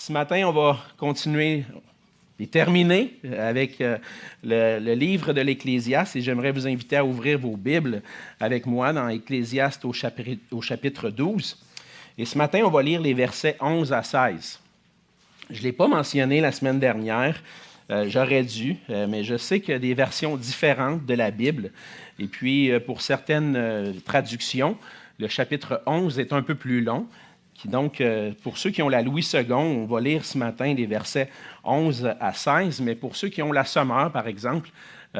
Ce matin, on va continuer et terminer avec le livre de l'Ecclésiaste et j'aimerais vous inviter à ouvrir vos Bibles avec moi dans Ecclésiaste au chapitre 12. Et ce matin, on va lire les versets 11 à 16. Je ne l'ai pas mentionné la semaine dernière, j'aurais dû, mais je sais qu'il y a des versions différentes de la Bible. Et puis, pour certaines traductions, le chapitre 11 est un peu plus long. Donc, pour ceux qui ont la Louis II, on va lire ce matin les versets 11 à 16, mais pour ceux qui ont la Sommeur, par exemple,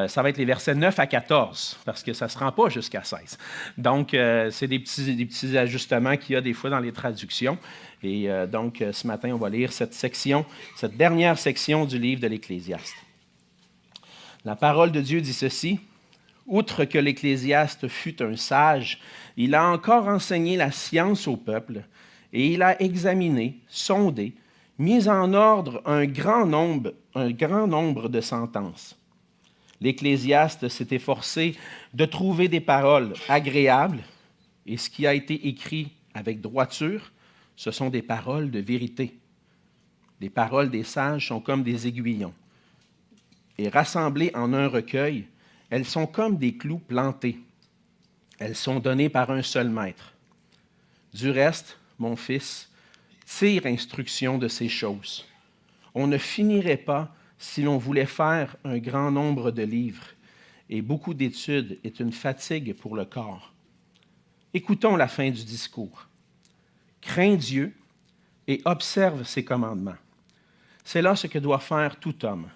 ça va être les versets 9 à 14, parce que ça ne se rend pas jusqu'à 16. Donc, c'est des petits ajustements qu'il y a des fois dans les traductions. Et donc, ce matin, on va lire cette dernière section du livre de l'Ecclésiaste. La parole de Dieu dit ceci. « Outre que l'Ecclésiaste fut un sage, il a encore enseigné la science au peuple, et il a examiné, sondé, mis en ordre un grand nombre de sentences. L'Ecclésiaste s'est efforcé de trouver des paroles agréables, et ce qui a été écrit avec droiture, ce sont des paroles de vérité. Les paroles des sages sont comme des aiguillons, et rassemblées en un recueil, elles sont comme des clous plantés. Elles sont données par un seul maître. Du reste, mon fils, tire instruction de ces choses. On ne finirait pas si l'on voulait faire un grand nombre de livres, et beaucoup d'études est une fatigue pour le corps. Écoutons la fin du discours. Crains Dieu et observe ses commandements. C'est là ce que doit faire tout homme,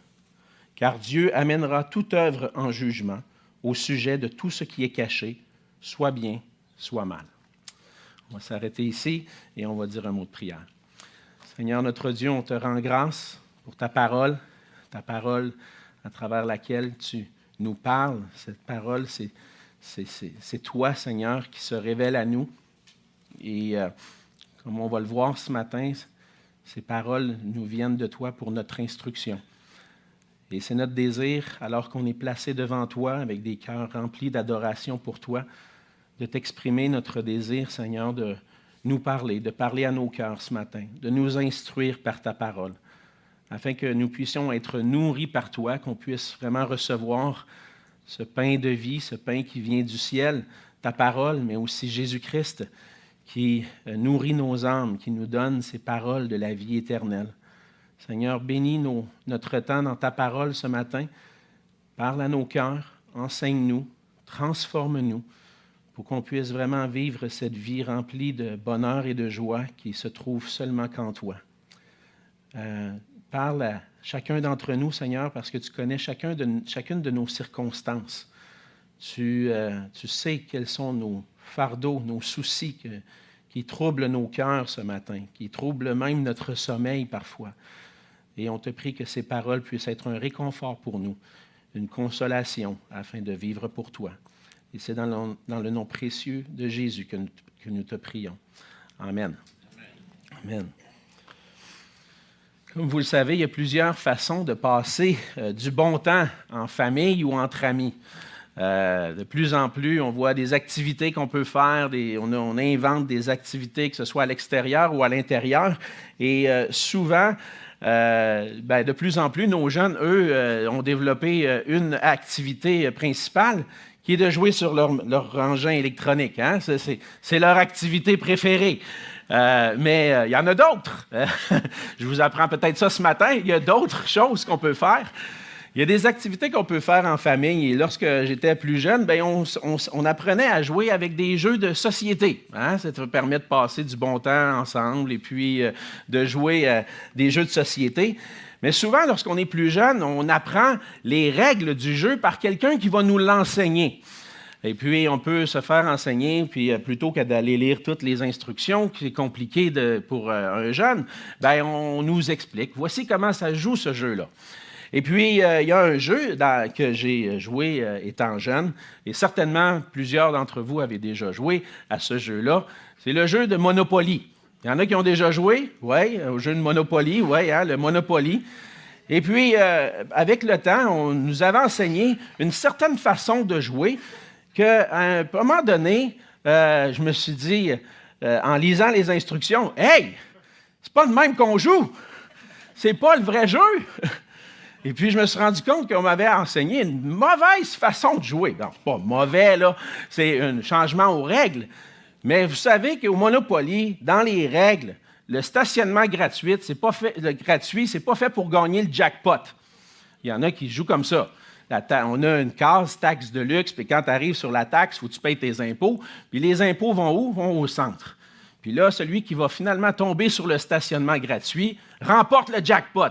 car Dieu amènera toute œuvre en jugement au sujet de tout ce qui est caché, soit bien, soit mal. On va s'arrêter ici et on va dire un mot de prière. Seigneur notre Dieu, on te rend grâce pour ta parole à travers laquelle tu nous parles. Cette parole, c'est toi, Seigneur, qui se révèle à nous. Et comme on va le voir ce matin, ces paroles nous viennent de toi pour notre instruction. Et c'est notre désir, alors qu'on est placé devant toi avec des cœurs remplis d'adoration pour toi, de t'exprimer notre désir, Seigneur, de nous parler, de parler à nos cœurs ce matin, de nous instruire par ta parole, afin que nous puissions être nourris par toi, qu'on puisse vraiment recevoir ce pain de vie, ce pain qui vient du ciel, ta parole, mais aussi Jésus-Christ, qui nourrit nos âmes, qui nous donne ces paroles de la vie éternelle. Seigneur, bénis notre temps dans ta parole ce matin. Parle à nos cœurs, enseigne-nous, transforme-nous, pour qu'on puisse vraiment vivre cette vie remplie de bonheur et de joie qui se trouve seulement qu'en toi. Parle à chacun d'entre nous, Seigneur, parce que tu connais chacune de nos circonstances. Tu sais quels sont nos fardeaux, nos soucis qui troublent nos cœurs ce matin, qui troublent même notre sommeil parfois. Et on te prie que ces paroles puissent être un réconfort pour nous, une consolation afin de vivre pour toi. Et c'est dans le nom précieux de Jésus que nous te prions. Amen. Amen. Comme vous le savez, il y a plusieurs façons de passer du bon temps en famille ou entre amis. De plus en plus, on voit des activités qu'on peut faire, on invente des activités, que ce soit à l'extérieur ou à l'intérieur. Et souvent, de plus en plus, nos jeunes, eux, ont développé une activité principale qui est de jouer sur leur engin électronique. Hein? C'est leur activité préférée. Mais il y en a d'autres. Je vous apprends peut-être ça ce matin. Il y a d'autres choses qu'on peut faire. Il y a des activités qu'on peut faire en famille. Et lorsque j'étais plus jeune, on apprenait à jouer avec des jeux de société. Hein? Ça te permet de passer du bon temps ensemble et puis de jouer des jeux de société. Mais souvent, lorsqu'on est plus jeune, on apprend les règles du jeu par quelqu'un qui va nous l'enseigner. Et puis, on peut se faire enseigner, puis plutôt que d'aller lire toutes les instructions, qui est compliqué pour un jeune, on nous explique. Voici comment ça joue, ce jeu-là. Et puis, il y a un jeu que j'ai joué étant jeune, et certainement, plusieurs d'entre vous avaient déjà joué à ce jeu-là. C'est le jeu de Monopoly. Il y en a qui ont déjà joué, oui, au jeu de Monopoly, oui, hein, le Monopoly. Et puis, avec le temps, on nous avait enseigné une certaine façon de jouer qu'à un moment donné, je me suis dit, en lisant les instructions, « Hey, c'est pas de même qu'on joue! » c'est pas le vrai jeu. Et puis, je me suis rendu compte qu'on m'avait enseigné une mauvaise façon de jouer. Non, pas mauvais, là, c'est un changement aux règles. Mais vous savez qu'au Monopoly, dans les règles, le stationnement gratuit, c'est pas fait pour gagner le jackpot. Il y en a qui jouent comme ça. On a une case taxe de luxe, puis quand tu arrives sur la taxe, il faut que tu payes tes impôts. Puis les impôts vont où? Vont au centre. Puis là, celui qui va finalement tomber sur le stationnement gratuit remporte le jackpot.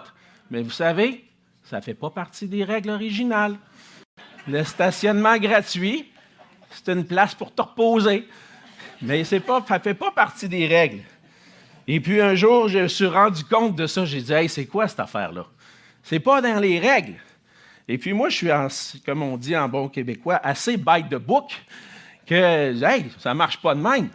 Mais vous savez, ça ne fait pas partie des règles originales. Le stationnement gratuit, c'est une place pour te reposer. Mais ça ne fait pas partie des règles. Et puis un jour, je me suis rendu compte de ça. J'ai dit, hey, c'est quoi cette affaire-là? C'est pas dans les règles. Et puis moi, je suis, comme on dit en bon québécois, assez by the book que, hey, ça ne marche pas de même.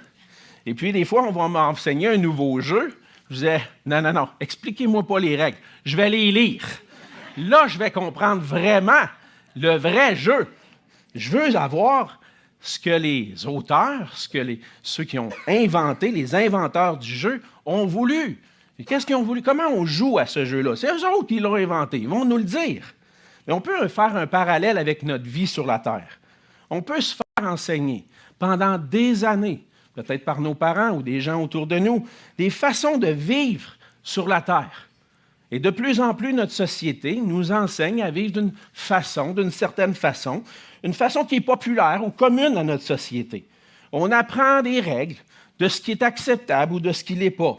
Et puis des fois, on va m'enseigner un nouveau jeu. Je disais, non, expliquez-moi pas les règles. Je vais les lire. Là, je vais comprendre vraiment le vrai jeu. Je veux avoir ce que les auteurs, ceux qui ont inventé, les inventeurs du jeu, ont voulu. Et qu'est-ce qu'ils ont voulu? Comment on joue à ce jeu-là? C'est eux autres qui l'ont inventé. Ils vont nous le dire. Mais on peut faire un parallèle avec notre vie sur la Terre. On peut se faire enseigner pendant des années, peut-être par nos parents ou des gens autour de nous, des façons de vivre sur la Terre. Et de plus en plus, notre société nous enseigne à vivre d'une certaine façon, une façon qui est populaire ou commune à notre société. On apprend des règles de ce qui est acceptable ou de ce qui ne l'est pas.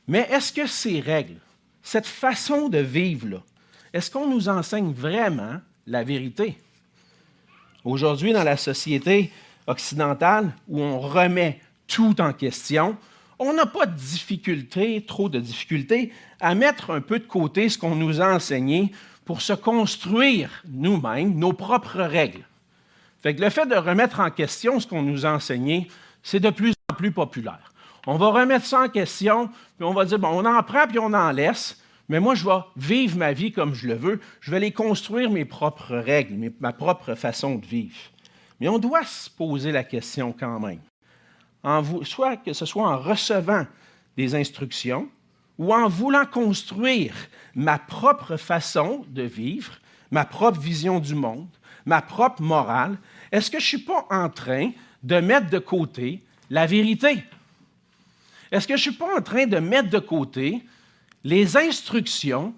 Mais est-ce que ces règles, cette façon de vivre-là, est-ce qu'on nous enseigne vraiment la vérité? Aujourd'hui, dans la société occidentale, où on remet tout en question, on n'a pas trop de difficultés à mettre un peu de côté ce qu'on nous a enseigné pour se construire nous-mêmes nos propres règles. Fait que le fait de remettre en question ce qu'on nous a enseigné, c'est de plus en plus populaire. On va remettre ça en question, puis on va dire, bon, on en prend puis on en laisse, mais moi, je vais vivre ma vie comme je le veux. Je vais les construire mes propres règles, ma propre façon de vivre. Mais on doit se poser la question quand même. Soit que ce soit en recevant des instructions ou en voulant construire ma propre façon de vivre, ma propre vision du monde, ma propre morale, est-ce que je ne suis pas en train de mettre de côté la vérité? Est-ce que je ne suis pas en train de mettre de côté les instructions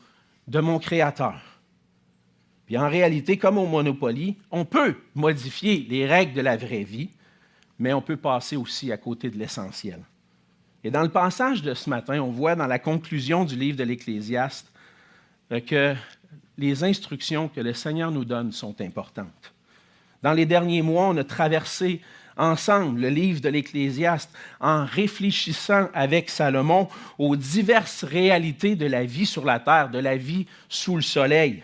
de mon Créateur? Puis en réalité, comme au Monopoly, on peut modifier les règles de la vraie vie, mais on peut passer aussi à côté de l'essentiel. Et dans le passage de ce matin, on voit dans la conclusion du livre de l'Ecclésiaste que les instructions que le Seigneur nous donne sont importantes. Dans les derniers mois, on a traversé ensemble le livre de l'Ecclésiaste en réfléchissant avec Salomon aux diverses réalités de la vie sur la terre, de la vie sous le soleil.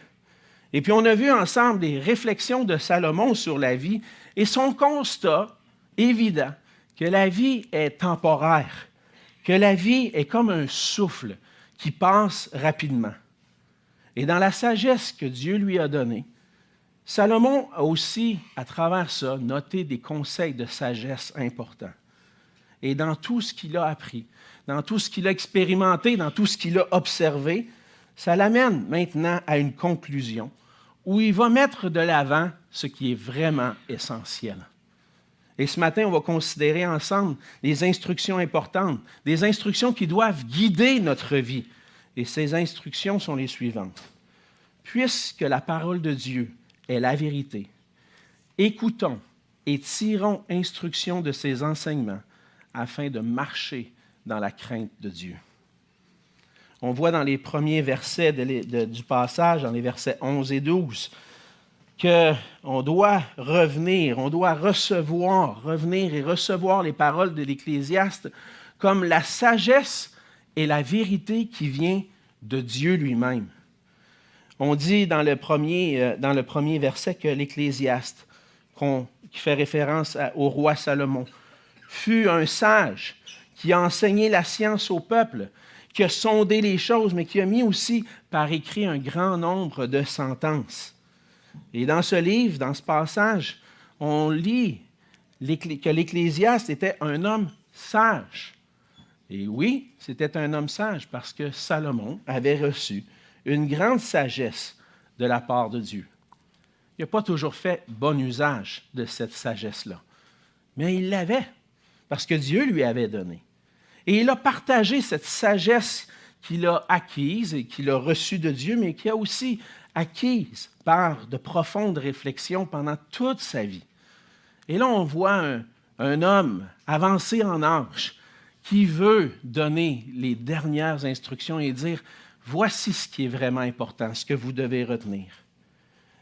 Et puis on a vu ensemble des réflexions de Salomon sur la vie et son constat évident que la vie est temporaire, que la vie est comme un souffle qui passe rapidement. Et dans la sagesse que Dieu lui a donnée, Salomon a aussi, à travers ça, noté des conseils de sagesse importants. Et dans tout ce qu'il a appris, dans tout ce qu'il a expérimenté, dans tout ce qu'il a observé, ça l'amène maintenant à une conclusion où il va mettre de l'avant ce qui est vraiment essentiel. Et ce matin, on va considérer ensemble les instructions importantes, des instructions qui doivent guider notre vie. Et ces instructions sont les suivantes. Puisque la parole de Dieu est la vérité, écoutons et tirons instruction de ses enseignements afin de marcher dans la crainte de Dieu. On voit dans les premiers versets du passage, dans les versets 11 et 12, qu'on doit revenir et recevoir les paroles de l'Ecclésiaste comme la sagesse et la vérité qui vient de Dieu lui-même. On dit dans le premier verset que l'Ecclésiaste, qui fait référence au roi Salomon, fut un sage qui a enseigné la science au peuple, qui a sondé les choses, mais qui a mis aussi par écrit un grand nombre de sentences. Et dans ce livre, dans ce passage, on lit que l'Ecclésiaste était un homme sage. Et oui, c'était un homme sage parce que Salomon avait reçu une grande sagesse de la part de Dieu. Il n'a pas toujours fait bon usage de cette sagesse-là, mais il l'avait parce que Dieu lui avait donné. Et il a partagé cette sagesse qu'il a acquise et qu'il a reçue de Dieu, mais qu'il a aussi acquise par de profondes réflexions pendant toute sa vie. Et là, on voit un homme avancé en âge qui veut donner les dernières instructions et dire, voici ce qui est vraiment important, ce que vous devez retenir.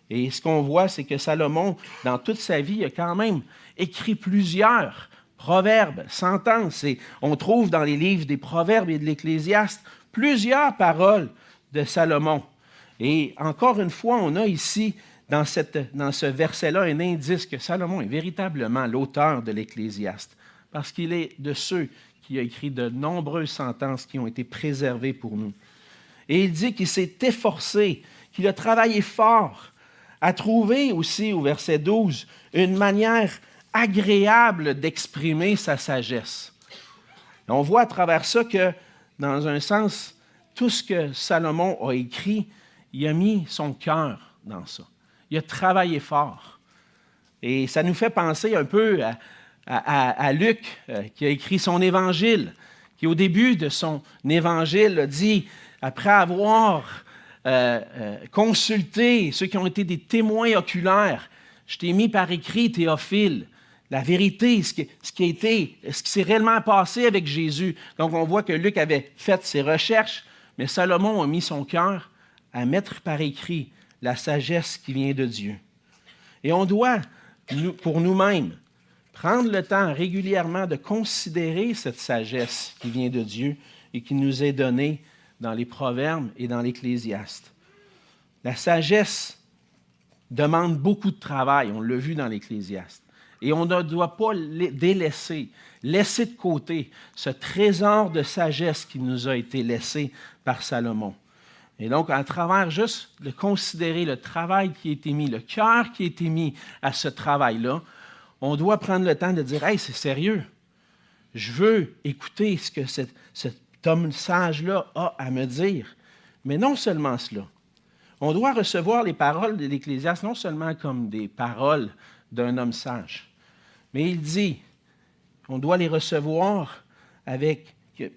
Et ce qu'on voit, c'est que Salomon, dans toute sa vie, a quand même écrit plusieurs proverbes, sentences. Et on trouve dans les livres des Proverbes et de l'Ecclésiaste plusieurs paroles de Salomon. Et encore une fois, on a ici, dans ce verset-là, un indice que Salomon est véritablement l'auteur de l'Ecclésiaste, parce qu'il est de ceux qui a écrit de nombreuses sentences qui ont été préservées pour nous. Et il dit qu'il s'est efforcé, qu'il a travaillé fort à trouver aussi, au verset 12, une manière agréable d'exprimer sa sagesse. Et on voit à travers ça que, dans un sens, tout ce que Salomon a écrit, il a mis son cœur dans ça. Il a travaillé fort. Et ça nous fait penser un peu à Luc, qui a écrit son évangile, qui au début de son évangile a dit, après avoir consulté ceux qui ont été des témoins oculaires, je t'ai mis par écrit, Théophile, la vérité, ce qui s'est réellement passé avec Jésus. Donc on voit que Luc avait fait ses recherches, mais Salomon a mis son cœur à mettre par écrit la sagesse qui vient de Dieu. Et on doit, pour nous-mêmes, prendre le temps régulièrement de considérer cette sagesse qui vient de Dieu et qui nous est donnée dans les Proverbes et dans l'Ecclésiaste. La sagesse demande beaucoup de travail, on l'a vu dans l'Ecclésiaste. Et on ne doit pas délaisser, laisser de côté ce trésor de sagesse qui nous a été laissé par Salomon. Et donc, à travers juste de considérer le travail qui a été mis, le cœur qui a été mis à ce travail-là, on doit prendre le temps de dire « Hey, c'est sérieux, je veux écouter ce que cet homme sage-là a à me dire. » Mais non seulement cela. On doit recevoir les paroles de l'Ecclésiaste non seulement comme des paroles d'un homme sage, mais il dit, on doit les recevoir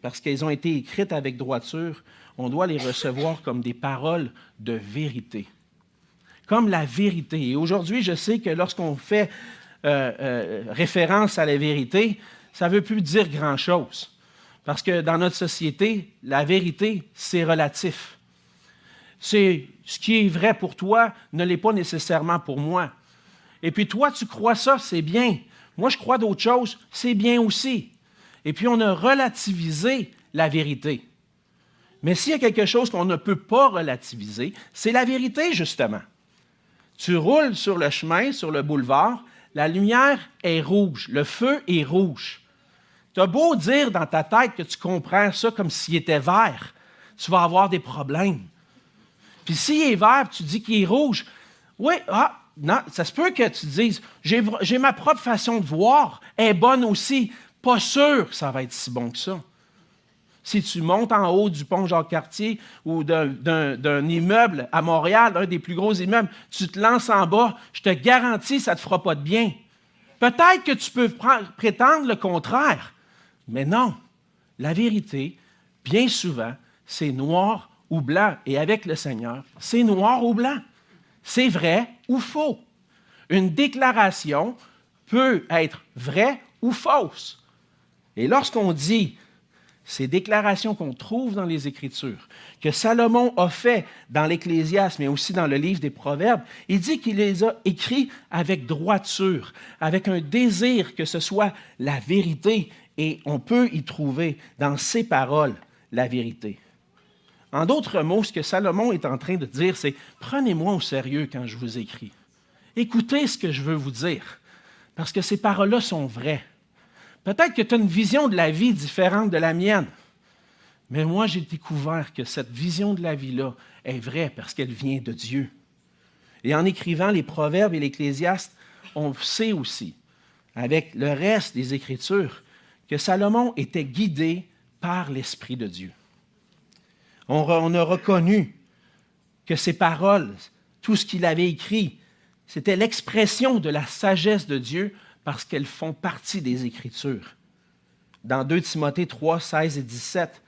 parce qu'elles ont été écrites avec droiture, on doit les recevoir comme des paroles de vérité. Comme la vérité. Et aujourd'hui, je sais que lorsqu'on fait référence à la vérité, ça ne veut plus dire grand-chose. Parce que dans notre société, la vérité, c'est relatif. C'est ce qui est vrai pour toi ne l'est pas nécessairement pour moi. Et puis toi, tu crois ça, c'est bien. Moi, je crois d'autres choses, c'est bien aussi. Et puis on a relativisé la vérité. Mais s'il y a quelque chose qu'on ne peut pas relativiser, c'est la vérité, justement. Tu roules sur le chemin, sur le boulevard, la lumière est rouge, le feu est rouge. Tu as beau dire dans ta tête que tu comprends ça comme s'il était vert, tu vas avoir des problèmes. Puis s'il est vert, tu dis qu'il est rouge, oui, non, ça se peut que tu dises, j'ai ma propre façon de voir, elle est bonne aussi, pas sûr que ça va être si bon que ça. Si tu montes en haut du pont Jacques-Cartier ou d'un immeuble à Montréal, un des plus gros immeubles, tu te lances en bas, je te garantis que ça ne te fera pas de bien. Peut-être que tu peux prétendre le contraire, mais non. La vérité, bien souvent, c'est noir ou blanc. Et avec le Seigneur, c'est noir ou blanc. C'est vrai ou faux. Une déclaration peut être vraie ou fausse. Et lorsqu'on dit ces déclarations qu'on trouve dans les Écritures, que Salomon a fait dans l'Ecclésiaste, mais aussi dans le livre des Proverbes, il dit qu'il les a écrits avec droiture, avec un désir que ce soit la vérité, et on peut y trouver dans ses paroles la vérité. En d'autres mots, ce que Salomon est en train de dire, c'est « Prenez-moi au sérieux quand je vous écris. Écoutez ce que je veux vous dire, parce que ces paroles-là sont vraies. Peut-être que tu as une vision de la vie différente de la mienne, mais moi, j'ai découvert que cette vision de la vie-là est vraie parce qu'elle vient de Dieu. Et en écrivant les Proverbes et l'Ecclésiaste, on sait aussi, avec le reste des Écritures, que Salomon était guidé par l'Esprit de Dieu. On a reconnu que ces paroles, tout ce qu'il avait écrit, c'était l'expression de la sagesse de Dieu parce qu'elles font partie des Écritures. Dans 2 Timothée 3, 16 et 17,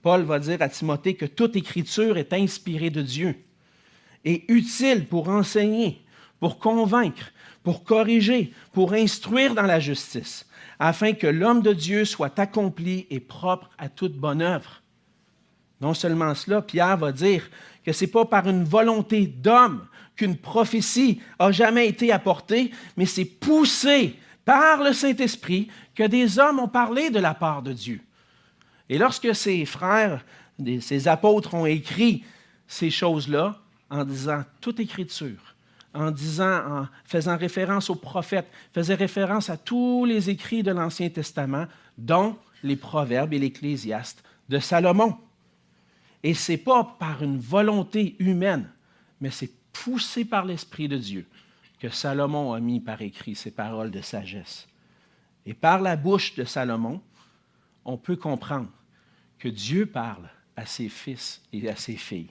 Paul va dire à Timothée que toute Écriture est inspirée de Dieu et utile pour enseigner, pour convaincre, pour corriger, pour instruire dans la justice, afin que l'homme de Dieu soit accompli et propre à toute bonne œuvre. Non seulement cela, Pierre va dire que ce n'est pas par une volonté d'homme qu'une prophétie a jamais été apportée, mais c'est poussé par le Saint-Esprit que des hommes ont parlé de la part de Dieu. Et lorsque ces frères, ces apôtres ont écrit ces choses-là, en disant toute Écriture, en faisant référence aux prophètes, faisaient référence à tous les écrits de l'Ancien Testament, dont les Proverbes et l'Ecclésiaste de Salomon. Et ce n'est pas par une volonté humaine, mais c'est poussé par l'Esprit de Dieu que Salomon a mis par écrit ces paroles de sagesse. Et par la bouche de Salomon, on peut comprendre que Dieu parle à ses fils et à ses filles.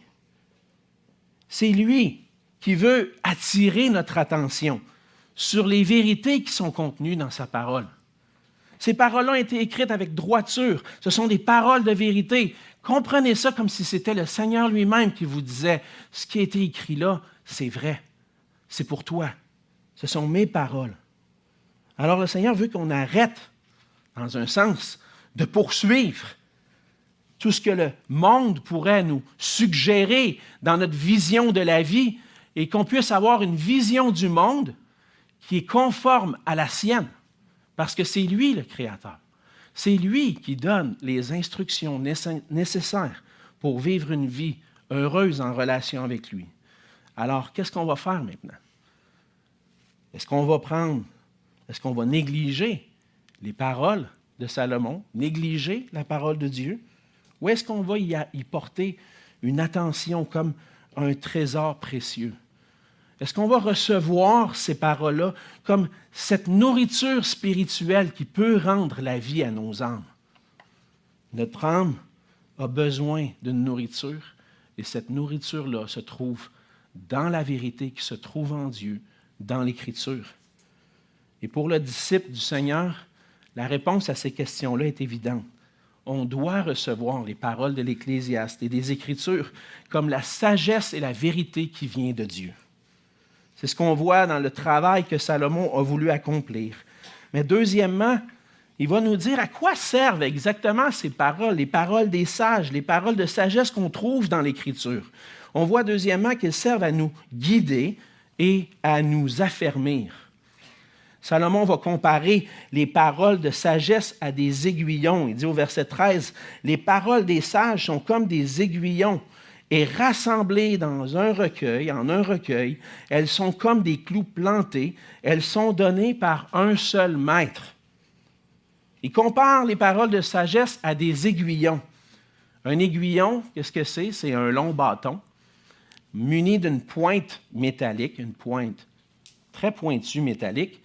C'est lui qui veut attirer notre attention sur les vérités qui sont contenues dans sa parole. Ces paroles-là ont été écrites avec droiture. Ce sont des paroles de vérité. Comprenez ça comme si c'était le Seigneur lui-même qui vous disait « Ce qui a été écrit là, c'est vrai. C'est pour toi. Ce sont mes paroles. » Alors le Seigneur veut qu'on arrête, dans un sens, de poursuivre tout ce que le monde pourrait nous suggérer dans notre vision de la vie et qu'on puisse avoir une vision du monde qui est conforme à la sienne. Parce que c'est lui le Créateur. C'est lui qui donne les instructions nécessaires pour vivre une vie heureuse en relation avec lui. Alors, qu'est-ce qu'on va faire maintenant? Est-ce qu'on va négliger les paroles de Salomon, négliger la parole de Dieu? Ou est-ce qu'on va y porter une attention comme un trésor précieux? Est-ce qu'on va recevoir ces paroles-là comme cette nourriture spirituelle qui peut rendre la vie à nos âmes? Notre âme a besoin d'une nourriture et cette nourriture-là se trouve dans la vérité qui se trouve en Dieu, dans l'Écriture. Et pour le disciple du Seigneur, la réponse à ces questions-là est évidente. On doit recevoir les paroles de l'Ecclésiaste et des Écritures comme la sagesse et la vérité qui vient de Dieu. C'est ce qu'on voit dans le travail que Salomon a voulu accomplir. Mais deuxièmement, il va nous dire à quoi servent exactement ces paroles, les paroles des sages, les paroles de sagesse qu'on trouve dans l'Écriture. On voit deuxièmement qu'elles servent à nous guider et à nous affermir. Salomon va comparer les paroles de sagesse à des aiguillons. Il dit au verset 13, « Les paroles des sages sont comme des aiguillons. Et rassemblées en un recueil, elles sont comme des clous plantés, elles sont données par un seul maître. » Il compare les paroles de sagesse à des aiguillons. Un aiguillon, qu'est-ce que c'est? C'est un long bâton muni d'une pointe métallique, une pointe très pointue métallique,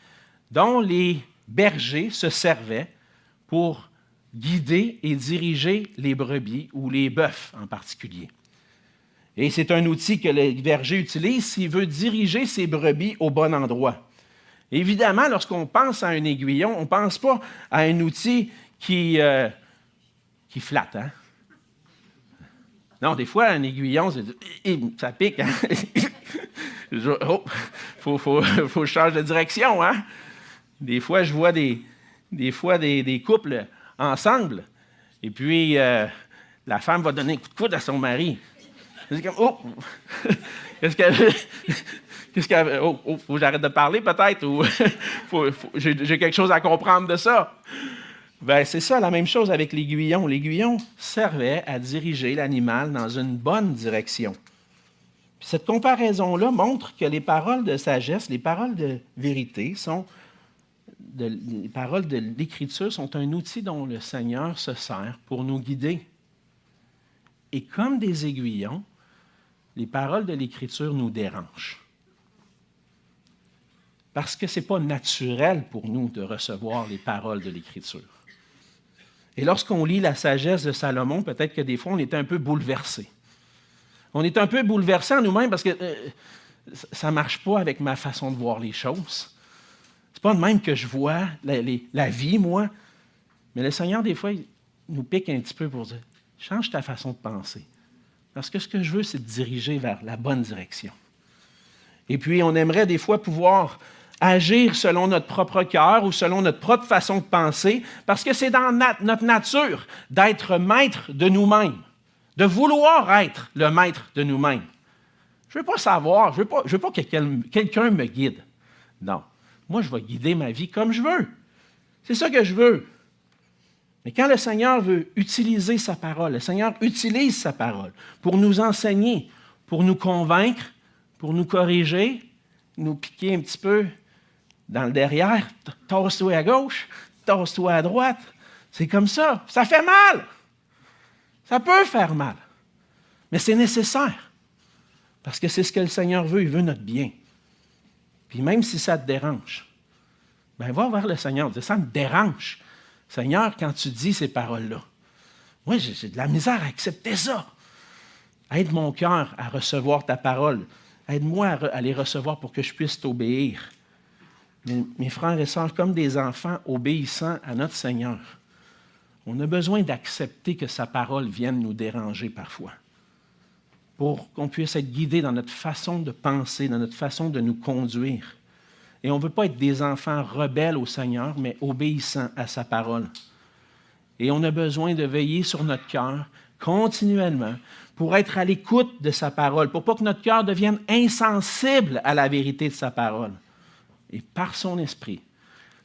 dont les bergers se servaient pour guider et diriger les brebis ou les bœufs en particulier. Et c'est un outil que le berger utilise s'il veut diriger ses brebis au bon endroit. Évidemment, lorsqu'on pense à un aiguillon, on ne pense pas à un outil qui flatte. Hein? Non, des fois, un aiguillon, ça pique. Hein? Faut que je change de direction. Hein? Des fois, je vois des couples ensemble, et puis la femme va donner un coup de coude à son mari. C'est comme, oh, qu'est-ce qu'elle faut que j'arrête de parler peut-être, ou j'ai quelque chose à comprendre de ça. Ben, c'est ça, la même chose avec l'aiguillon. L'aiguillon servait à diriger l'animal dans une bonne direction. Puis cette comparaison-là montre que les paroles de sagesse, les paroles de vérité, les paroles de l'Écriture sont un outil dont le Seigneur se sert pour nous guider. Et comme des aiguillons, les paroles de l'Écriture nous dérangent. Parce que ce n'est pas naturel pour nous de recevoir les paroles de l'Écriture. Et lorsqu'on lit la sagesse de Salomon, peut-être que des fois, on était un peu bouleversé. On est un peu bouleversé en nous-mêmes parce que ça ne marche pas avec ma façon de voir les choses. C'est pas de même que je vois la vie, moi. Mais le Seigneur, des fois, il nous pique un petit peu pour dire, change ta façon de penser. Parce que ce que je veux, c'est te diriger vers la bonne direction. Et puis, on aimerait des fois pouvoir agir selon notre propre cœur ou selon notre propre façon de penser, parce que c'est dans notre nature d'être maître de nous-mêmes, de vouloir être le maître de nous-mêmes. Je ne veux pas savoir, je veux pas que quelqu'un me guide. Non, moi, je vais guider ma vie comme je veux. C'est ça que je veux. Mais quand le Seigneur veut utiliser sa parole, le Seigneur utilise sa parole pour nous enseigner, pour nous convaincre, pour nous corriger, nous piquer un petit peu dans le derrière, tasse-toi à gauche, tasse-toi à droite. C'est comme ça. Ça fait mal. Ça peut faire mal. Mais c'est nécessaire. Parce que c'est ce que le Seigneur veut. Il veut notre bien. Puis même si ça te dérange, ben va vers le Seigneur. Ça me dérange. Seigneur, quand tu dis ces paroles-là, moi, j'ai de la misère à accepter ça. Aide mon cœur à recevoir ta parole. Aide-moi à les recevoir pour que je puisse t'obéir. Mes frères et sœurs, comme des enfants obéissants à notre Seigneur, on a besoin d'accepter que sa parole vienne nous déranger parfois, pour qu'on puisse être guidé dans notre façon de penser, dans notre façon de nous conduire. Et on ne veut pas être des enfants rebelles au Seigneur, mais obéissants à sa parole. Et on a besoin de veiller sur notre cœur continuellement pour être à l'écoute de sa parole, pour pas que notre cœur devienne insensible à la vérité de sa parole. Et par son esprit,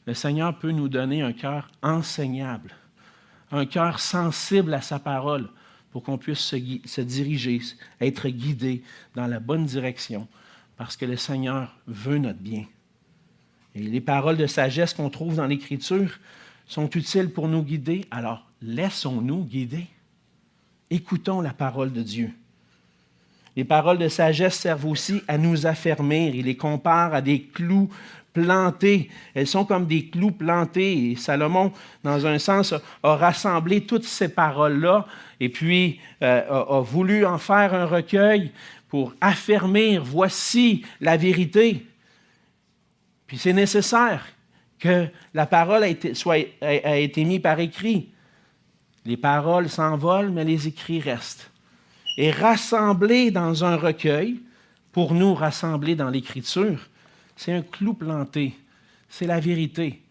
le Seigneur peut nous donner un cœur enseignable, un cœur sensible à sa parole, pour qu'on puisse se diriger, être guidé dans la bonne direction, parce que le Seigneur veut notre bien. Et les paroles de sagesse qu'on trouve dans l'Écriture sont utiles pour nous guider, alors laissons-nous guider. Écoutons la parole de Dieu. Les paroles de sagesse servent aussi à nous affermir. Il les compare à des clous plantés. Elles sont comme des clous plantés. Et Salomon, dans un sens, a rassemblé toutes ces paroles-là et puis a voulu en faire un recueil pour affermir, voici la vérité. Puis c'est nécessaire que la parole a été mise par écrit. Les paroles s'envolent, mais les écrits restent. Et rassembler dans un recueil, pour nous rassembler dans l'Écriture, c'est un clou planté, c'est la vérité.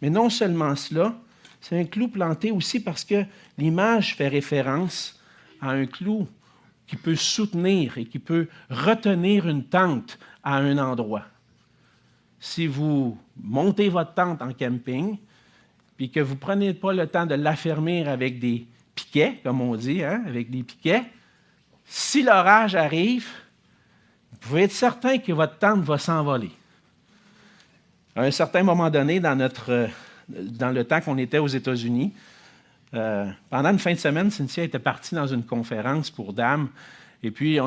Mais non seulement cela, c'est un clou planté aussi parce que l'image fait référence à un clou qui peut soutenir et qui peut retenir une tente à un endroit. Si vous montez votre tente en camping, puis que vous ne prenez pas le temps de l'affermir avec des piquets, comme on dit, avec des piquets, si l'orage arrive, vous pouvez être certain que votre tente va s'envoler. À un certain moment donné, dans le temps qu'on était aux États-Unis, pendant une fin de semaine, Cynthia était partie dans une conférence pour dames. Et puis,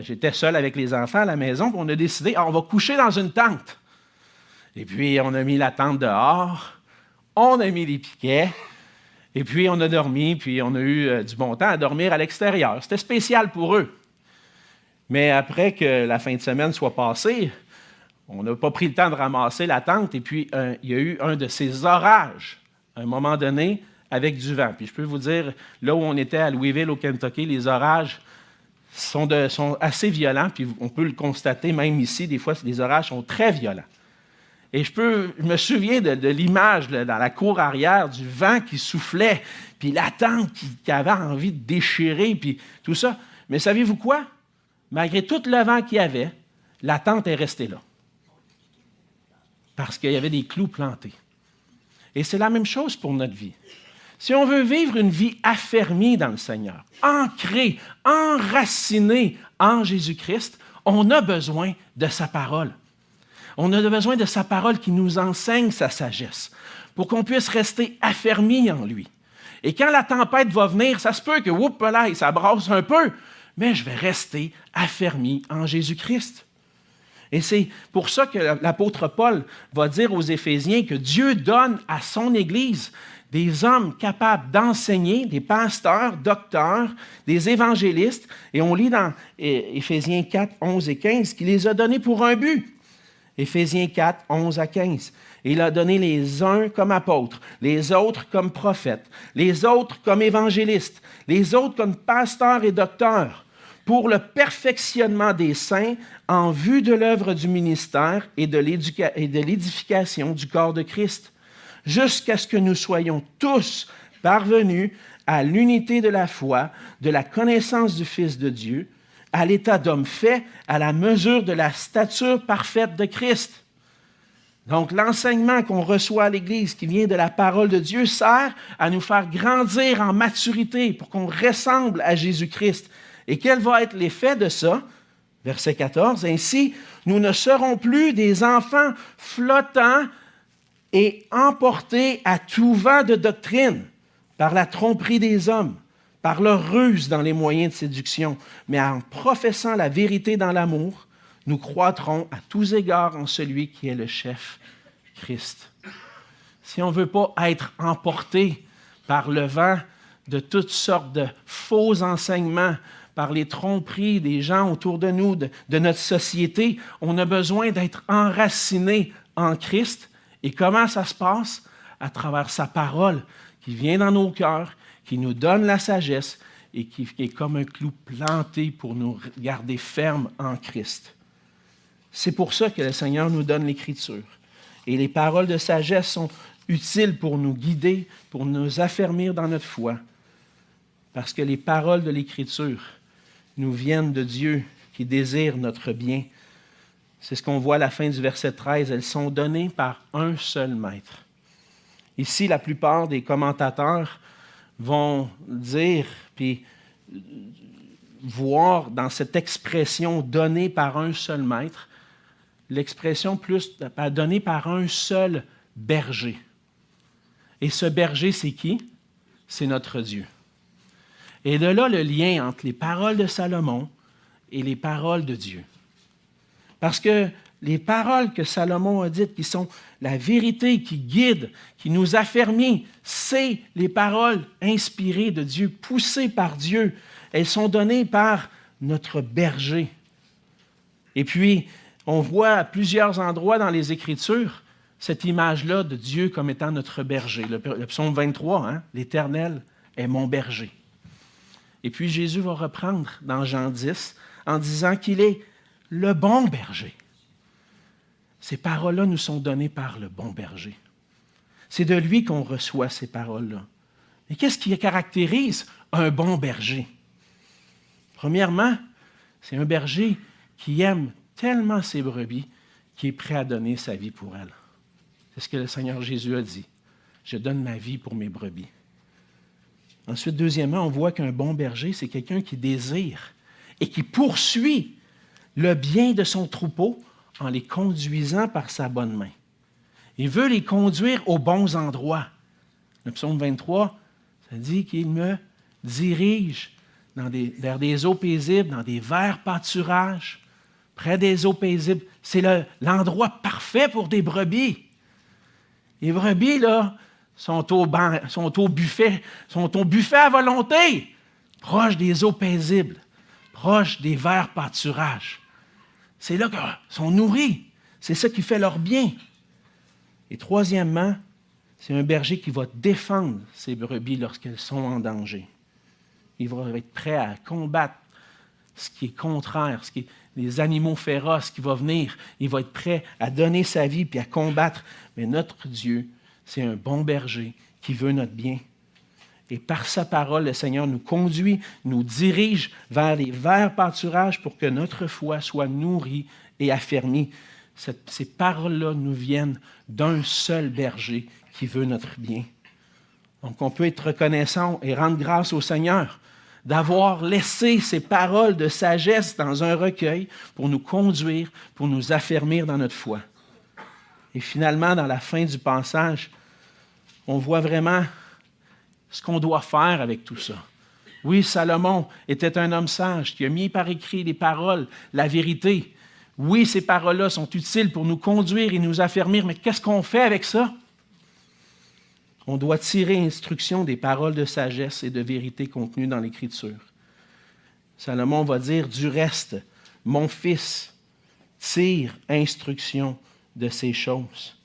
j'étais seul avec les enfants à la maison, puis on a décidé, on va coucher dans une tente. Et puis, on a mis la tente dehors, on a mis les piquets, et puis on a dormi, puis on a eu du bon temps à dormir à l'extérieur. C'était spécial pour eux. Mais après que la fin de semaine soit passée, on n'a pas pris le temps de ramasser la tente, et puis il y a eu un de ces orages, à un moment donné, avec du vent. Puis je peux vous dire, là où on était à Louisville, au Kentucky, les orages sont assez violents, puis on peut le constater même ici, des fois, les orages sont très violents. Et je me souviens de l'image là, dans la cour arrière, du vent qui soufflait, puis la tente qui avait envie de déchirer, puis tout ça. Mais savez-vous quoi? Malgré tout le vent qu'il y avait, la tente est restée là. Parce qu'il y avait des clous plantés. Et c'est la même chose pour notre vie. Si on veut vivre une vie affermie dans le Seigneur, ancrée, enracinée en Jésus-Christ, on a besoin de sa parole. On a besoin de sa parole qui nous enseigne sa sagesse pour qu'on puisse rester affermis en lui. Et quand la tempête va venir, ça se peut que, ça brasse un peu, mais je vais rester affermi en Jésus-Christ. Et c'est pour ça que l'apôtre Paul va dire aux Éphésiens que Dieu donne à son Église des hommes capables d'enseigner, des pasteurs, docteurs, des évangélistes. Et on lit dans Éphésiens 4, 11 et 15 qu'il les a donnés pour un but. Éphésiens 4, 11 à 15. Et il a donné les uns comme apôtres, les autres comme prophètes, les autres comme évangélistes, les autres comme pasteurs et docteurs, pour le perfectionnement des saints en vue de l'œuvre du ministère et de l'édification du corps de Christ, jusqu'à ce que nous soyons tous parvenus à l'unité de la foi, de la connaissance du Fils de Dieu, à l'état d'homme fait, à la mesure de la stature parfaite de Christ. Donc, l'enseignement qu'on reçoit à l'Église, qui vient de la parole de Dieu, sert à nous faire grandir en maturité pour qu'on ressemble à Jésus-Christ. Et quel va être l'effet de ça? Verset 14. Ainsi, nous ne serons plus des enfants flottants et emportés à tout vent de doctrine par la tromperie des hommes, par leur ruse dans les moyens de séduction, mais en professant la vérité dans l'amour, nous croîtrons à tous égards en celui qui est le chef, Christ. Si on ne veut pas être emporté par le vent de toutes sortes de faux enseignements, par les tromperies des gens autour de nous, de notre société, on a besoin d'être enraciné en Christ. Et comment ça se passe? À travers sa parole qui vient dans nos cœurs, qui nous donne la sagesse et qui est comme un clou planté pour nous garder fermes en Christ. C'est pour ça que le Seigneur nous donne l'Écriture. Et les paroles de sagesse sont utiles pour nous guider, pour nous affermir dans notre foi. Parce que les paroles de l'Écriture nous viennent de Dieu qui désire notre bien. C'est ce qu'on voit à la fin du verset 13. Elles sont données par un seul maître. Ici, la plupart des commentateurs vont dire, puis voir dans cette expression « donnée par un seul maître », l'expression plus « donnée par un seul berger ». Et ce berger, c'est qui? C'est notre Dieu. Et de là, le lien entre les paroles de Salomon et les paroles de Dieu. Parce que les paroles que Salomon a dites, qui sont la vérité qui guide, qui nous affermit, c'est les paroles inspirées de Dieu, poussées par Dieu. Elles sont données par notre berger. Et puis, on voit à plusieurs endroits dans les Écritures cette image-là de Dieu comme étant notre berger. Le psaume 23, l'Éternel est mon berger. Et puis Jésus va reprendre dans Jean 10 en disant qu'il est le bon berger. Ces paroles-là nous sont données par le bon berger. C'est de lui qu'on reçoit ces paroles-là. Mais qu'est-ce qui caractérise un bon berger? Premièrement, c'est un berger qui aime tellement ses brebis qu'il est prêt à donner sa vie pour elles. C'est ce que le Seigneur Jésus a dit. Je donne ma vie pour mes brebis. Ensuite, deuxièmement, on voit qu'un bon berger, c'est quelqu'un qui désire et qui poursuit le bien de son troupeau en les conduisant par sa bonne main. Il veut les conduire aux bons endroits. Le psaume 23, ça dit qu'il me dirige vers des eaux paisibles, dans des verts pâturages, près des eaux paisibles. C'est l'endroit parfait pour des brebis. Les brebis, là, sont au buffet à volonté, proche des eaux paisibles, proche des verts pâturages. C'est là qu'ils sont nourris. C'est ça qui fait leur bien. Et troisièmement, c'est un berger qui va défendre ses brebis lorsqu'elles sont en danger. Il va être prêt à combattre ce qui est contraire, les animaux féroces qui vont venir. Il va être prêt à donner sa vie puis à combattre. Mais notre Dieu, c'est un bon berger qui veut notre bien. Et par sa parole, le Seigneur nous conduit, nous dirige vers les verts pâturages pour que notre foi soit nourrie et affermie. Ces paroles-là nous viennent d'un seul berger qui veut notre bien. Donc, on peut être reconnaissant et rendre grâce au Seigneur d'avoir laissé ces paroles de sagesse dans un recueil pour nous conduire, pour nous affermir dans notre foi. Et finalement, dans la fin du passage, on voit vraiment ce qu'on doit faire avec tout ça. Oui, Salomon était un homme sage qui a mis par écrit les paroles, la vérité. Oui, ces paroles-là sont utiles pour nous conduire et nous affermir, mais qu'est-ce qu'on fait avec ça? On doit tirer instruction des paroles de sagesse et de vérité contenues dans l'Écriture. Salomon va dire, du reste, mon fils, tire instruction de ces choses.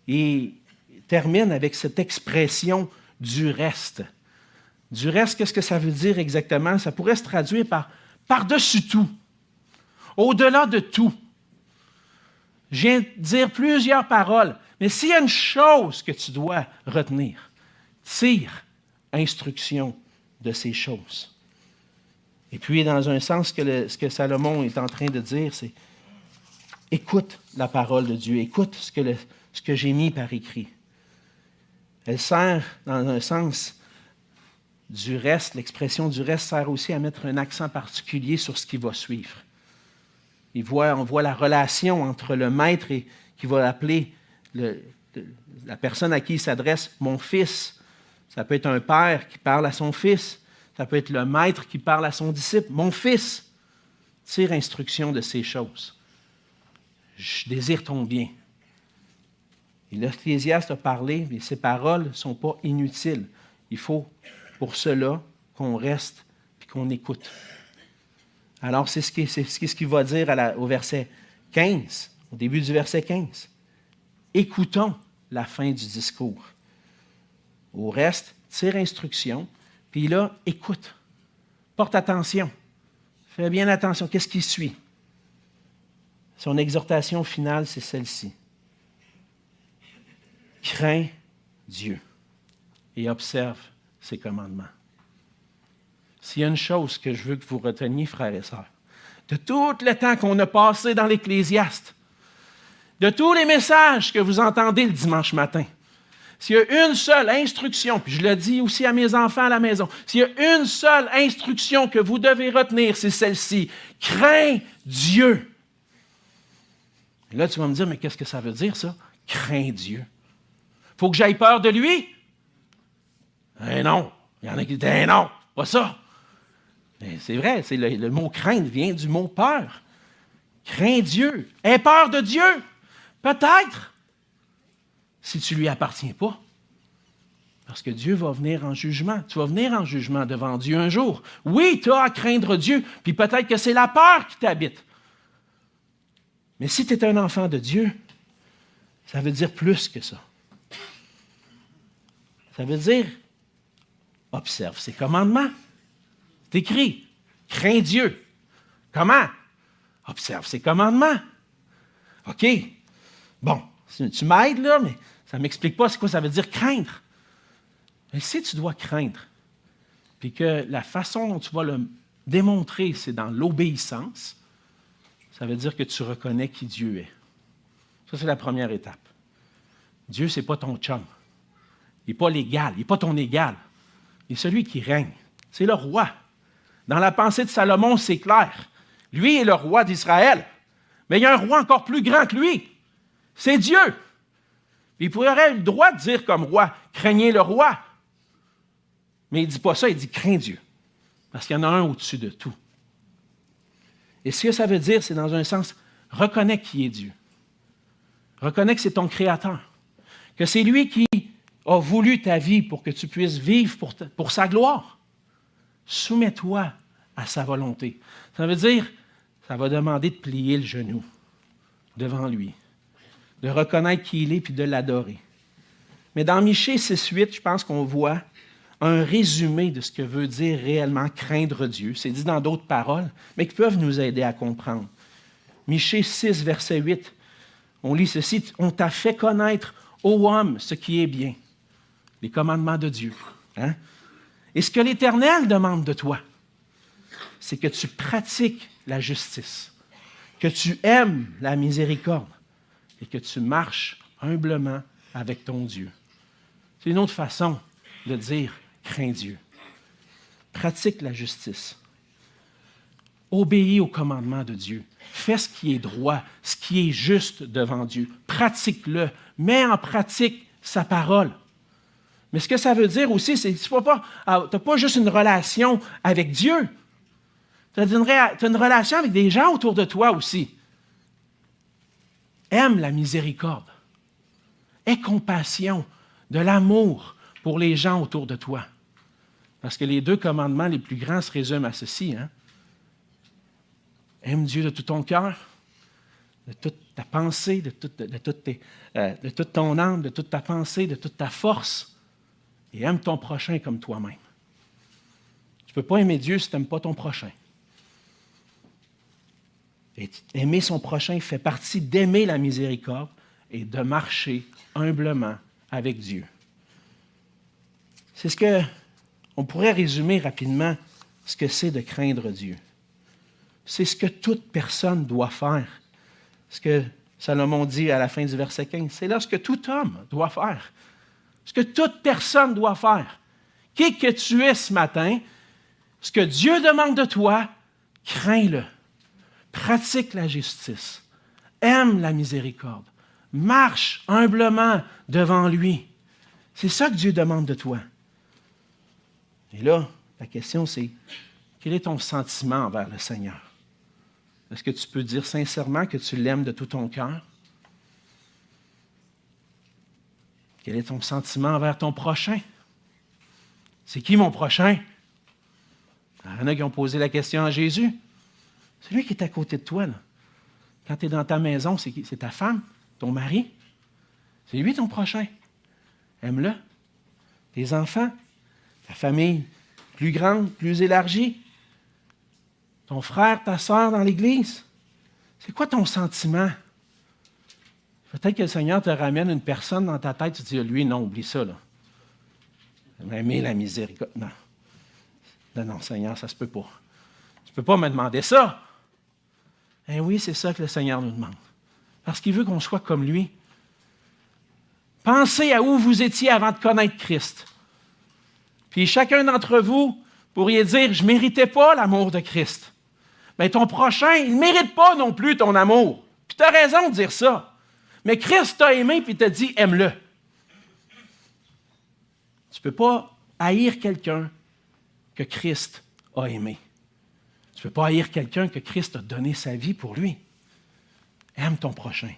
Et il termine avec cette expression du reste. Du reste, qu'est-ce que ça veut dire exactement? Ça pourrait se traduire par par-dessus tout, au-delà de tout. Je viens de dire plusieurs paroles, mais s'il y a une chose que tu dois retenir, tire instruction de ces choses. Et puis, dans un sens, ce que Salomon est en train de dire, c'est écoute la parole de Dieu, écoute ce que j'ai mis par écrit. Elle sert, dans un sens, du reste, l'expression du reste sert aussi à mettre un accent particulier sur ce qui va suivre. On voit la relation entre le maître et qui va appeler la personne à qui il s'adresse mon fils. Ça peut être un père qui parle à son fils. Ça peut être le maître qui parle à son disciple. Mon fils, tire instruction de ces choses. Je désire ton bien. Et l'Ecclésiaste a parlé, mais ces paroles ne sont pas inutiles. Il faut pour cela qu'on reste et qu'on écoute. Alors, c'est ce qu'il va dire au verset 15, au début du verset 15. Écoutons la fin du discours. Au reste, tire instruction, puis là, écoute. Porte attention. Fais bien attention. Qu'est-ce qui suit? Son exhortation finale, c'est celle-ci. Crains Dieu et observe ses commandements. S'il y a une chose que je veux que vous reteniez, frères et sœurs, de tout le temps qu'on a passé dans l'Ecclésiaste, de tous les messages que vous entendez le dimanche matin, s'il y a une seule instruction, puis je le dis aussi à mes enfants à la maison, s'il y a une seule instruction que vous devez retenir, c'est celle-ci. Crains Dieu. Et là, tu vas me dire, mais qu'est-ce que ça veut dire, ça? Crains Dieu. Faut que j'aille peur de lui? Eh non. Il y en a qui disent, eh non, pas ça. Mais c'est vrai, le mot craindre vient du mot peur. Crains Dieu. Aie peur de Dieu. Peut-être. Si tu ne lui appartiens pas. Parce que Dieu va venir en jugement. Tu vas venir en jugement devant Dieu un jour. Oui, tu as à craindre Dieu, puis peut-être que c'est la peur qui t'habite. Mais si tu es un enfant de Dieu, ça veut dire plus que ça. Ça veut dire, observe ses commandements. C'est écrit, crains Dieu. Comment? Observe ses commandements. OK. Bon, tu m'aides là, mais ça ne m'explique pas c'est quoi ça veut dire craindre. Mais si tu dois craindre, puis que la façon dont tu vas le démontrer, c'est dans l'obéissance, ça veut dire que tu reconnais qui Dieu est. Ça, c'est la première étape. Dieu, ce n'est pas ton chum. Il n'est pas l'égal, il n'est pas ton égal. Il est celui qui règne. C'est le roi. Dans la pensée de Salomon, c'est clair. Lui est le roi d'Israël. Mais il y a un roi encore plus grand que lui. C'est Dieu. Il pourrait le droit de dire comme roi, craignez le roi. Mais il ne dit pas ça, il dit crains Dieu. Parce qu'il y en a un au-dessus de tout. Et ce que ça veut dire, c'est dans un sens, reconnais qui est Dieu. Reconnais que c'est ton Créateur. Que c'est lui qui a voulu ta vie pour que tu puisses vivre pour sa gloire. Soumets-toi à sa volonté. Ça veut dire, ça va demander de plier le genou devant lui, de reconnaître qui il est puis de l'adorer. Mais dans Michée 6.8, je pense qu'on voit un résumé de ce que veut dire réellement craindre Dieu. C'est dit dans d'autres paroles, mais qui peuvent nous aider à comprendre. Michée 6, verset 8, on lit ceci, « On t'a fait connaître, ô homme, ce qui est bien. » Les commandements de Dieu. Hein? Et ce que l'Éternel demande de toi, c'est que tu pratiques la justice, que tu aimes la miséricorde et que tu marches humblement avec ton Dieu. C'est une autre façon de dire « crains Dieu ». Pratique la justice. Obéis aux commandements de Dieu. Fais ce qui est droit, ce qui est juste devant Dieu. Pratique-le. Mets en pratique sa parole. Mais ce que ça veut dire aussi, c'est que tu n'as pas juste une relation avec Dieu. Tu as une relation avec des gens autour de toi aussi. Aime la miséricorde. Aie compassion de l'amour pour les gens autour de toi. Parce que les 2 commandements les plus grands se résument à ceci. Hein? Aime Dieu de tout ton cœur, de toute ta pensée, de toute ton âme, de toute ta pensée, de toute ta force. Et aime ton prochain comme toi-même. Tu ne peux pas aimer Dieu si tu n'aimes pas ton prochain. Et aimer son prochain fait partie d'aimer la miséricorde et de marcher humblement avec Dieu. C'est ce que on pourrait résumer rapidement ce que c'est de craindre Dieu. C'est ce que toute personne doit faire. Ce que Salomon dit à la fin du verset 15, c'est là ce que tout homme doit faire. Ce que toute personne doit faire. Qui que tu es ce matin, ce que Dieu demande de toi, crains-le. Pratique la justice. Aime la miséricorde. Marche humblement devant lui. C'est ça que Dieu demande de toi. Et là, la question c'est, quel est ton sentiment envers le Seigneur? Est-ce que tu peux dire sincèrement que tu l'aimes de tout ton cœur? Quel est ton sentiment envers ton prochain? C'est qui mon prochain? Il y en a qui ont posé la question à Jésus. C'est lui qui est à côté de toi. Là. Quand tu es dans ta maison, c'est qui? C'est ta femme, ton mari. C'est lui ton prochain. Aime-le. Tes enfants, ta famille plus grande, plus élargie. Ton frère, ta sœur dans l'Église. C'est quoi ton sentiment? Peut-être que le Seigneur te ramène une personne dans ta tête, tu te dis, lui, non, oublie ça. Là. Aimer la miséricorde. Non. Non, Seigneur, ça se peut pas. Tu ne peux pas me demander ça. Eh oui, c'est ça que le Seigneur nous demande. Parce qu'il veut qu'on soit comme lui. Pensez à où vous étiez avant de connaître Christ. Puis chacun d'entre vous pourriez dire, je ne méritais pas l'amour de Christ. Bien, ton prochain, il ne mérite pas non plus ton amour. Puis tu as raison de dire ça. Mais Christ t'a aimé puis t'a dit, aime-le. Tu ne peux pas haïr quelqu'un que Christ a aimé. Tu ne peux pas haïr quelqu'un que Christ a donné sa vie pour lui. Aime ton prochain.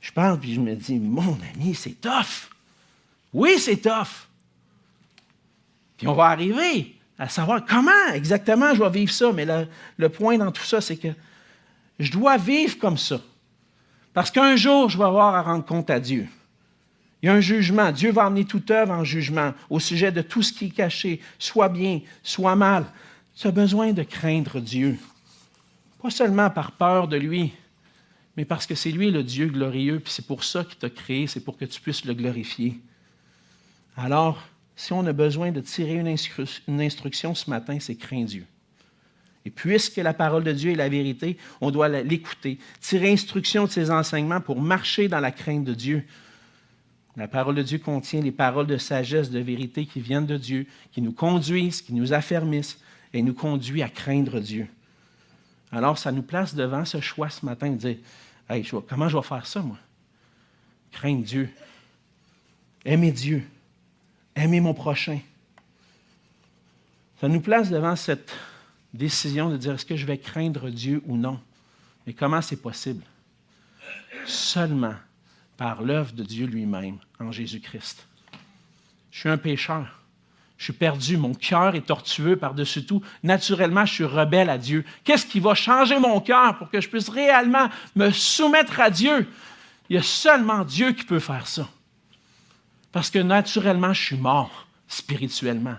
Je parle puis je me dis, mon ami, c'est tough. Oui, c'est tough. Puis on va arriver à savoir comment exactement je vais vivre ça. Mais le point dans tout ça, c'est que je dois vivre comme ça. Parce qu'un jour, je vais avoir à rendre compte à Dieu. Il y a un jugement. Dieu va amener toute œuvre en jugement au sujet de tout ce qui est caché, soit bien, soit mal. Tu as besoin de craindre Dieu. Pas seulement par peur de lui, mais parce que c'est lui le Dieu glorieux, puis c'est pour ça qu'il t'a créé, c'est pour que tu puisses le glorifier. Alors, si on a besoin de tirer une instruction ce matin, c'est craindre Dieu. Et puisque la parole de Dieu est la vérité, on doit l'écouter, tirer instruction de ses enseignements pour marcher dans la crainte de Dieu. La parole de Dieu contient les paroles de sagesse, de vérité qui viennent de Dieu, qui nous conduisent, qui nous affermissent et nous conduit à craindre Dieu. Alors, ça nous place devant ce choix ce matin de dire, hey, comment je vais faire ça, moi? Craindre Dieu. Aimer Dieu. Aimer mon prochain. Ça nous place devant cette décision de dire, est-ce que je vais craindre Dieu ou non? Mais comment c'est possible? Seulement par l'œuvre de Dieu lui-même en Jésus-Christ. Je suis un pécheur. Je suis perdu. Mon cœur est tortueux par-dessus tout. Naturellement, je suis rebelle à Dieu. Qu'est-ce qui va changer mon cœur pour que je puisse réellement me soumettre à Dieu? Il y a seulement Dieu qui peut faire ça. Parce que naturellement, je suis mort spirituellement.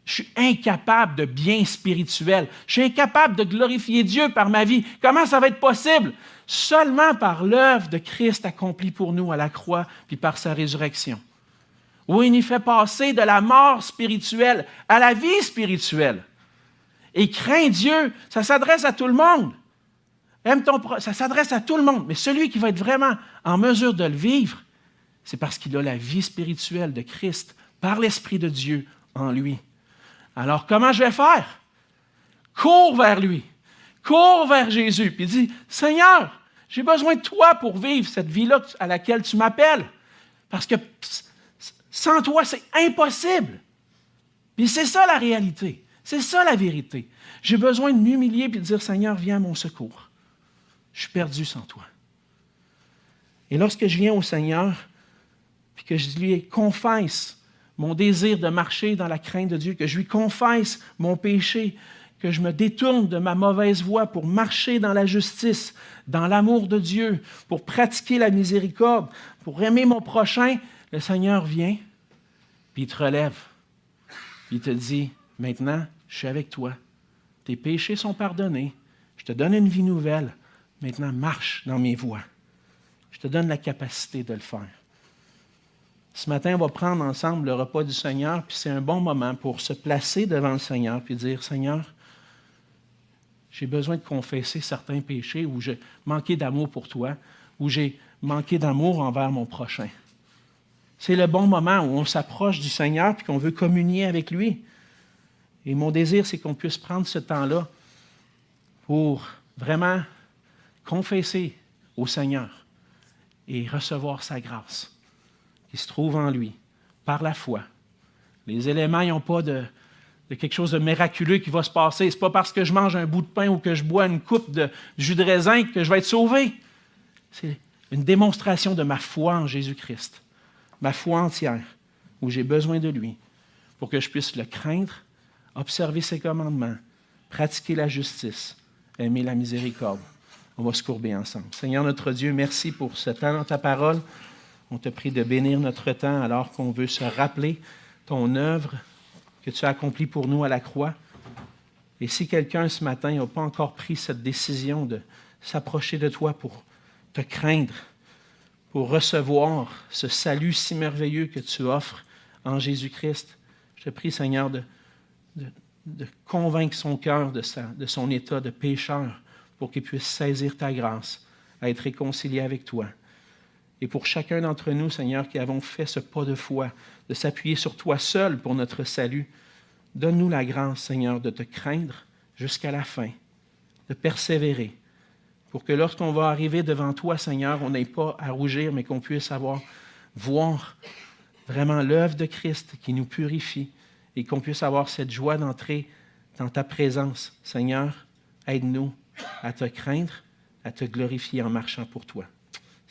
Je suis incapable de bien spirituel. Je suis incapable de glorifier Dieu par ma vie. Comment ça va être possible? Seulement par l'œuvre de Christ accomplie pour nous à la croix, puis par sa résurrection. Où il nous fait passer de la mort spirituelle à la vie spirituelle. Et crains Dieu, ça s'adresse à tout le monde. Ça s'adresse à tout le monde. Mais celui qui va être vraiment en mesure de le vivre, c'est parce qu'il a la vie spirituelle de Christ par l'Esprit de Dieu en lui. Alors, comment je vais faire? Cours vers lui. Cours vers Jésus. Puis dis, Seigneur, j'ai besoin de toi pour vivre cette vie-là à laquelle tu m'appelles. Parce que sans toi, c'est impossible. Puis c'est ça la réalité. C'est ça la vérité. J'ai besoin de m'humilier et de dire, Seigneur, viens à mon secours. Je suis perdu sans toi. Et lorsque je viens au Seigneur, puis que je lui confesse mon désir de marcher dans la crainte de Dieu, que je lui confesse mon péché, que je me détourne de ma mauvaise voie pour marcher dans la justice, dans l'amour de Dieu, pour pratiquer la miséricorde, pour aimer mon prochain, le Seigneur vient, puis il te relève. Puis il te dit, maintenant, je suis avec toi. Tes péchés sont pardonnés. Je te donne une vie nouvelle. Maintenant, marche dans mes voies. Je te donne la capacité de le faire. Ce matin, on va prendre ensemble le repas du Seigneur, puis c'est un bon moment pour se placer devant le Seigneur, puis dire, Seigneur, j'ai besoin de confesser certains péchés où j'ai manqué d'amour pour toi, où j'ai manqué d'amour envers mon prochain. C'est le bon moment où on s'approche du Seigneur puis qu'on veut communier avec lui. Et mon désir, c'est qu'on puisse prendre ce temps-là pour vraiment confesser au Seigneur et recevoir sa grâce qui se trouve en lui, par la foi. Les éléments, ils n'ont pas de quelque chose de miraculeux qui va se passer. Ce n'est pas parce que je mange un bout de pain ou que je bois une coupe de jus de raisin que je vais être sauvé. C'est une démonstration de ma foi en Jésus-Christ, ma foi entière, où j'ai besoin de lui, pour que je puisse le craindre, observer ses commandements, pratiquer la justice, aimer la miséricorde. On va se courber ensemble. Seigneur notre Dieu, merci pour ce temps dans ta parole. On te prie de bénir notre temps alors qu'on veut se rappeler ton œuvre que tu as accomplie pour nous à la croix. Et si quelqu'un ce matin n'a pas encore pris cette décision de s'approcher de toi pour te craindre, pour recevoir ce salut si merveilleux que tu offres en Jésus-Christ, je te prie, Seigneur, de convaincre son cœur de son état de pécheur pour qu'il puisse saisir ta grâce, à être réconcilié avec toi. Et pour chacun d'entre nous, Seigneur, qui avons fait ce pas de foi, de s'appuyer sur toi seul pour notre salut, donne-nous la grâce, Seigneur, de te craindre jusqu'à la fin, de persévérer, pour que lorsqu'on va arriver devant toi, Seigneur, on n'ait pas à rougir, mais qu'on puisse voir vraiment l'œuvre de Christ qui nous purifie et qu'on puisse avoir cette joie d'entrer dans ta présence. Seigneur, aide-nous à te craindre, à te glorifier en marchant pour toi.